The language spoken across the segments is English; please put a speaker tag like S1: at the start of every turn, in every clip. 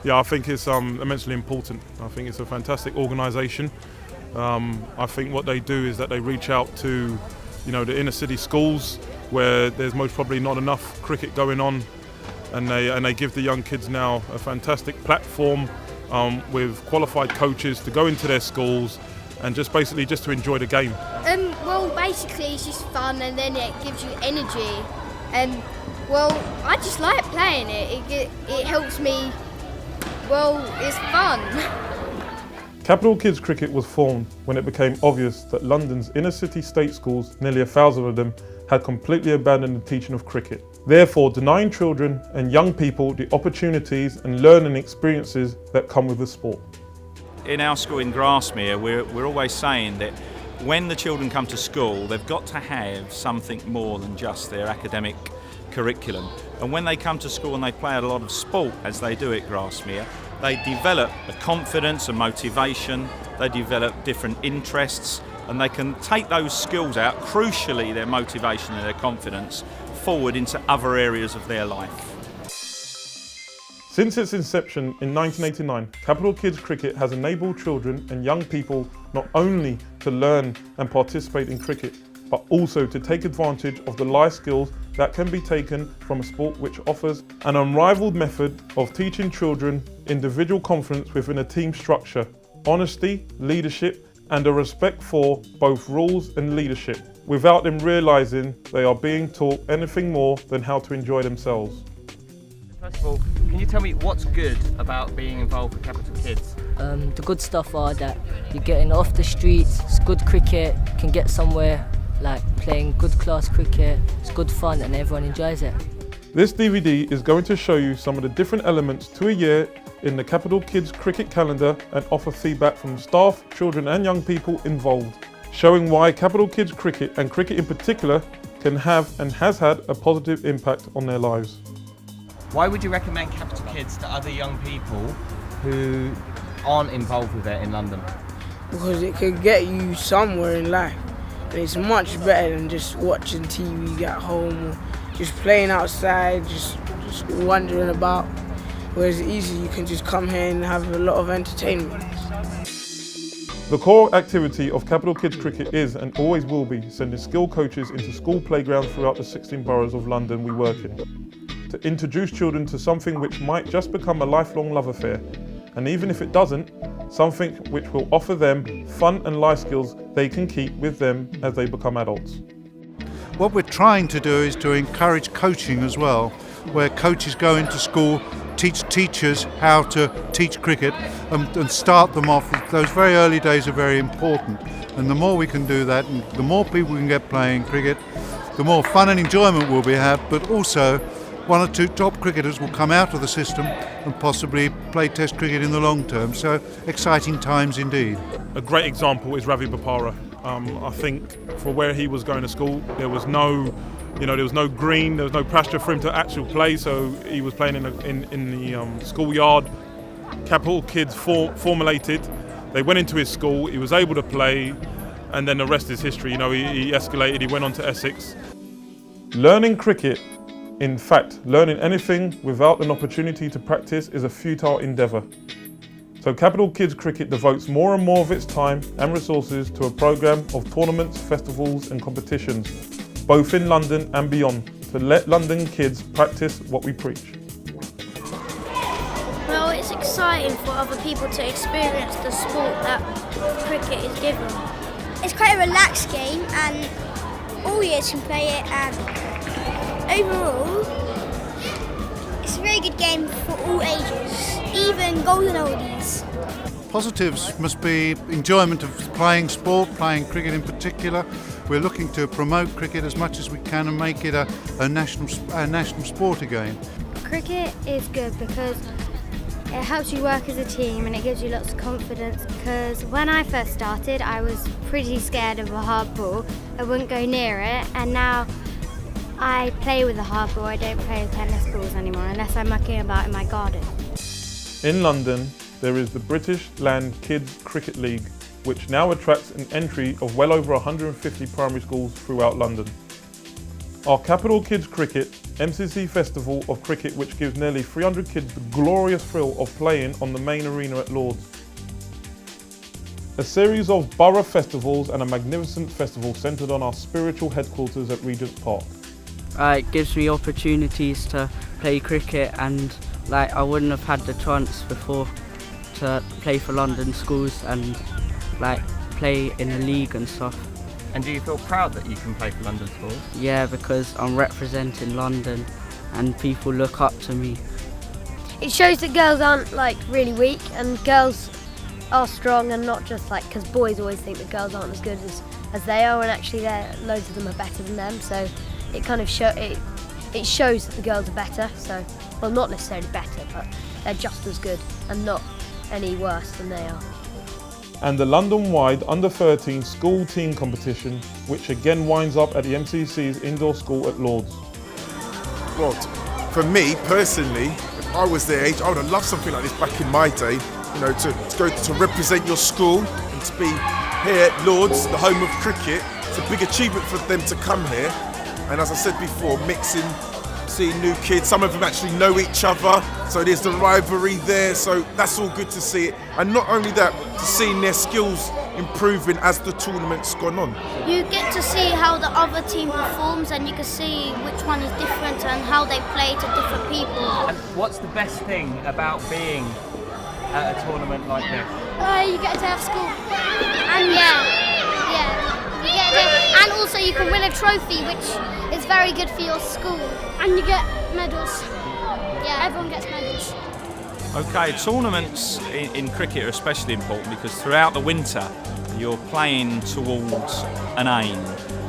S1: Yeah, I think it's immensely important. I think it's a fantastic organisation. I think what they do is that they reach out to, the inner city schools where there's most probably not enough cricket going on, and they give the young kids now a fantastic platform with qualified coaches to go into their schools and just to enjoy the game.
S2: Well, basically it's just fun, and then it gives you energy. Well, I just like playing it. It helps me. Well, it's fun.
S1: Capital Kids Cricket was formed when it became obvious that London's inner city state schools, nearly 1,000 of them, had completely abandoned the teaching of cricket, therefore denying children and young people the opportunities and learning experiences that come with the sport.
S3: In our school in Grasmere, we're always saying that when the children come to school, they've got to have something more than just their academic curriculum. And when they come to school and they play a lot of sport, as they do at Grasmere, they develop a confidence, a motivation, they develop different interests, and they can take those skills out, crucially their motivation and their confidence, forward into other areas of their life.
S1: Since its inception in 1989, Capital Kids Cricket has enabled children and young people not only to learn and participate in cricket, but also to take advantage of the life skills that can be taken from a sport which offers an unrivaled method of teaching children individual confidence within a team structure, honesty, leadership, and a respect for both rules and leadership, without them realising they are being taught anything more than how to enjoy themselves.
S4: First of all, can you tell me what's good about being involved with Capital Kids?
S5: The good stuff are that you're getting off the streets, it's good cricket, you can get somewhere like playing good class cricket, it's good fun and everyone enjoys it.
S1: This DVD is going to show you some of the different elements to a year in the Capital Kids Cricket calendar and offer feedback from staff, children and young people involved, showing why Capital Kids Cricket and cricket in particular can have and has had a positive impact on their lives.
S4: Why would you recommend Capital Kids to other young people who aren't involved with it in London?
S6: Because it could get you somewhere in life, and it's much better than just watching TV at home or just playing outside, just wandering about. Whereas easy, you can just come here and have a lot of entertainment.
S1: The core activity of Capital Kids Cricket is and always will be sending skilled coaches into school playgrounds throughout the 16 boroughs of London we work in, to introduce children to something which might just become a lifelong love affair, and even if it doesn't, something which will offer them fun and life skills they can keep with them as they become adults.
S7: What we're trying to do is to encourage coaching as well, where coaches go into school, teach teachers how to teach cricket and start them off. Those very early days are very important, and the more we can do that and the more people we can get playing cricket, the more fun and enjoyment we'll have, but also one or two top cricketers will come out of the system and possibly play Test cricket in the long term. So exciting times indeed.
S1: A great example is Ravi Bopara. I think for where he was going to school, there was no green, there was no pasture for him to actually play. So he was playing in the schoolyard. Capital Kids formulated. They went into his school. He was able to play, and then the rest is history. He escalated. He went on to Essex. Learning cricket. In fact, learning anything without an opportunity to practice is a futile endeavour. So Capital Kids Cricket devotes more and more of its time and resources to a programme of tournaments, festivals and competitions, both in London and beyond, to let London kids practice what we preach.
S2: Well, it's exciting for other people to experience the sport that cricket is given. It's quite a relaxed game and all years can play it, and overall, it's a very good game for all ages, even golden oldies.
S7: Positives must be enjoyment of playing sport, playing cricket in particular. We're looking to promote cricket as much as we can and make it a national sport again.
S8: Cricket is good because it helps you work as a team and it gives you lots of confidence, because when I first started I was pretty scared of a hard ball. I wouldn't go near it, and now I play with a hard ball. I don't play with tennis balls anymore unless I'm mucking about in my garden.
S1: In London, there is the British Land Kids Cricket League, which now attracts an entry of well over 150 primary schools throughout London. Our Capital Kids Cricket MCC Festival of Cricket, which gives nearly 300 kids the glorious thrill of playing on the main arena at Lords. A series of borough festivals and a magnificent festival centred on our spiritual headquarters at Regent's Park.
S9: It gives me opportunities to play cricket, and I wouldn't have had the chance before to play for London schools and play in a league and stuff.
S4: And do you feel proud that you can play for London schools?
S9: Yeah, because I'm representing London and people look up to me.
S10: It shows that girls aren't really weak, and girls are strong, and not just because boys always think that girls aren't as good as they are, and actually loads of them are better than them. So it kind of it shows that the girls are better. So, well, not necessarily better, but they're just as good and not any worse than they are.
S1: And the London-wide Under-13 school team competition, which again winds up at the MCC's indoor school at Lords.
S11: Well, for me personally, if I was their age, I would have loved something like this back in my day. You know, to go to represent your school and to be here at Lords, the home of cricket. It's a big achievement for them to come here. And as I said before, mixing, seeing new kids, some of them actually know each other, so there's the rivalry there, so that's all good to see it. And not only that, to seeing their skills improving as the tournament's gone on.
S2: You get to see how the other team performs, and you can see which one is different and how they play to different people.
S4: And what's the best thing about being at a tournament like this?
S2: You get to have school. And you get to, and also you can win a trophy, which is very good for your school. And you get medals. Yeah, everyone gets medals.
S3: Okay, tournaments in cricket are especially important because throughout the winter you're playing towards an aim.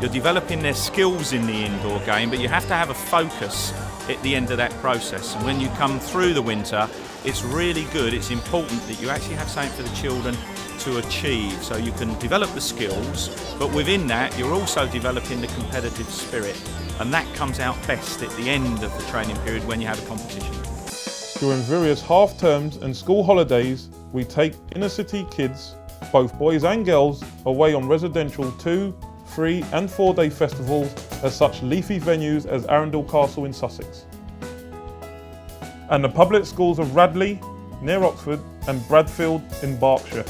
S3: You're developing their skills in the indoor game, but you have to have a focus at the end of that process. And when you come through the winter, it's really good, it's important that you actually have something for the children to achieve, so you can develop the skills, but within that you're also developing the competitive spirit, and that comes out best at the end of the training period when you have a competition.
S1: During various half terms and school holidays, we take inner city kids, both boys and girls, away on residential 2, 3 and 4 day festivals at such leafy venues as Arundel Castle in Sussex, and the public schools of Radley near Oxford and Bradfield in Berkshire.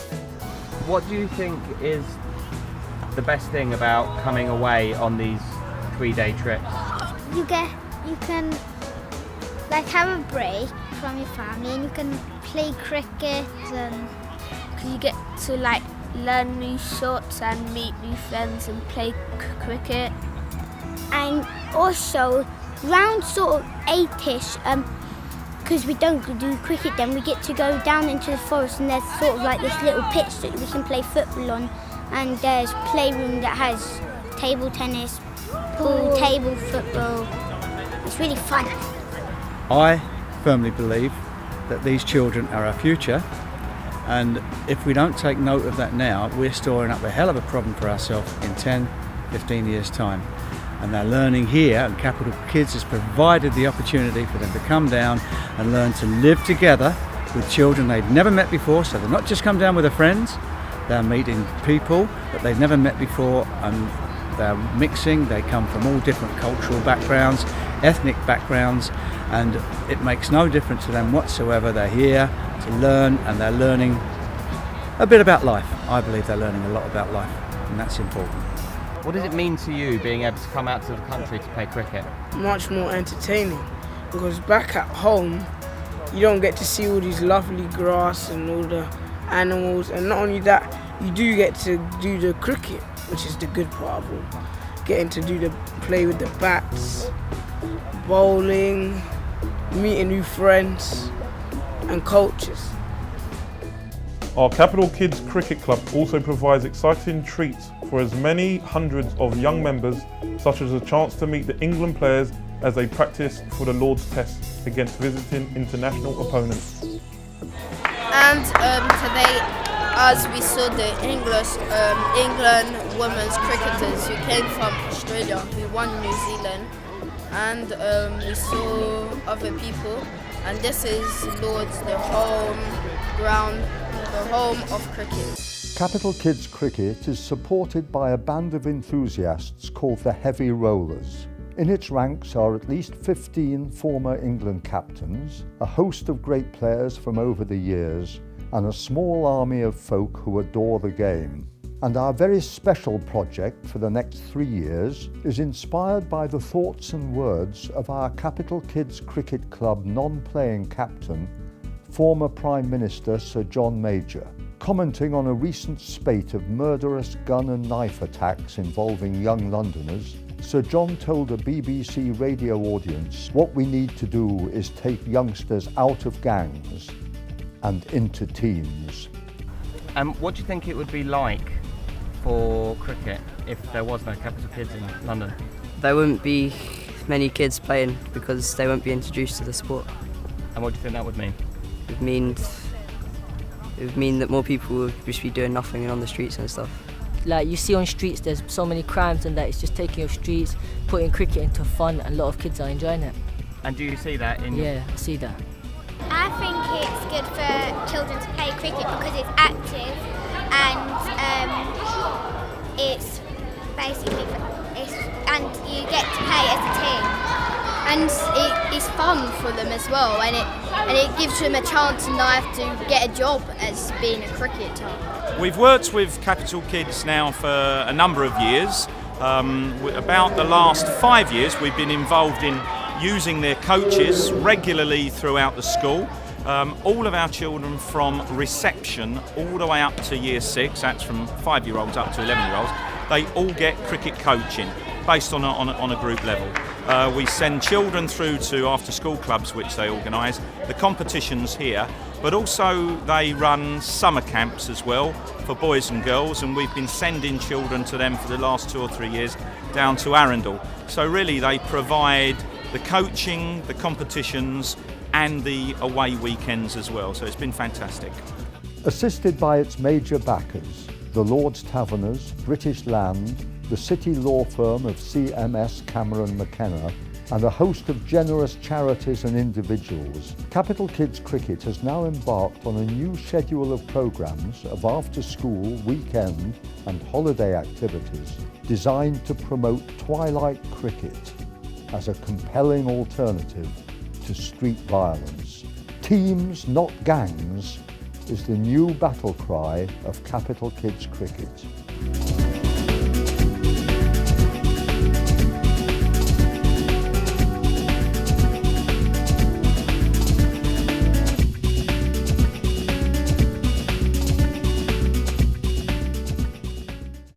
S4: What do you think is the best thing about coming away on these 3-day trips?
S2: You can have a break from your family, and you can play cricket, and you get to learn new shots and meet new friends and play cricket. And also round sort of 8ish, because we don't do cricket then, we get to go down into the forest, and there's sort of this little pitch that we can play football on, and there's playroom that has table tennis, pool, table football. It's really fun.
S12: I firmly believe that these children are our future, and if we don't take note of that now, we're storing up a hell of a problem for ourselves in 10, 15 years' time. And their learning here, and Capital Kids has provided the opportunity for them to come down and learn to live together with children they've never met before. So they're not just come down with their friends, they're meeting people that they've never met before, and they're mixing. They come from all different cultural backgrounds, ethnic backgrounds, and it makes no difference to them whatsoever. They're here to learn, and they're learning a bit about life. I believe they're learning a lot about life, and that's important.
S4: What does it mean to you being able to come out to the country to play cricket?
S6: Much more entertaining, because back at home you don't get to see all these lovely grass and all the animals, and not only that, you do get to do the cricket, which is the good part of all. Getting to play with the bats, bowling, meeting new friends and coaches.
S1: Our Capital Kids Cricket Club also provides exciting treats for as many hundreds of young members, such as a chance to meet the England players as they practice for the Lord's Test against visiting international opponents.
S13: And today, as we saw the England women's cricketers who came from Australia, who won New Zealand, and we saw other people, and this is Lords, the home ground, the home of cricket.
S14: Capital Kids Cricket is supported by a band of enthusiasts called the Heavy Rollers. In its ranks are at least 15 former England captains, a host of great players from over the years, and a small army of folk who adore the game. And our very special project for the next 3 years is inspired by the thoughts and words of our Capital Kids Cricket Club non-playing captain, former Prime Minister Sir John Major. Commenting on a recent spate of murderous gun and knife attacks involving young Londoners, Sir John told a BBC radio audience, "What we need to do is take youngsters out of gangs and into teams."
S4: What do you think it would be like for cricket if there was no Capital Kids in London?
S9: There wouldn't be many kids playing because they won't be introduced to the sport.
S4: And what do you think that would mean?
S9: It would mean that more people would just be doing nothing and on the streets and stuff.
S5: Like you see on streets, there's so many crimes and that it's just taking off streets, putting cricket into fun, and a lot of kids are enjoying it.
S4: And do you see that in?
S5: Yeah, I see that.
S2: I think it's good for children to play cricket because it's active and it's basically and you get to play as a team.
S13: And it's fun for them as well, and it gives them a chance in life to get a job as being a cricketer.
S3: We've worked with Capital Kids now for a number of years. About the last 5 years we've been involved in using their coaches regularly throughout the school. All of our children from reception all the way up to year 6, that's from 5-year-olds up to 11-year-olds, they all get cricket coaching based on a group level. We send children through to after-school clubs which they organise, the competitions here, but also they run summer camps as well for boys and girls, and we've been sending children to them for the last 2 or 3 years down to Arundel. So really they provide the coaching, the competitions and the away weekends as well, so it's been fantastic.
S14: Assisted by its major backers, the Lord's Taverners, British Land, the city law firm of CMS Cameron McKenna, and a host of generous charities and individuals, Capital Kids Cricket has now embarked on a new schedule of programmes of after-school, weekend and holiday activities designed to promote twilight cricket as a compelling alternative to street violence. Teams, not gangs, is the new battle cry of Capital Kids Cricket.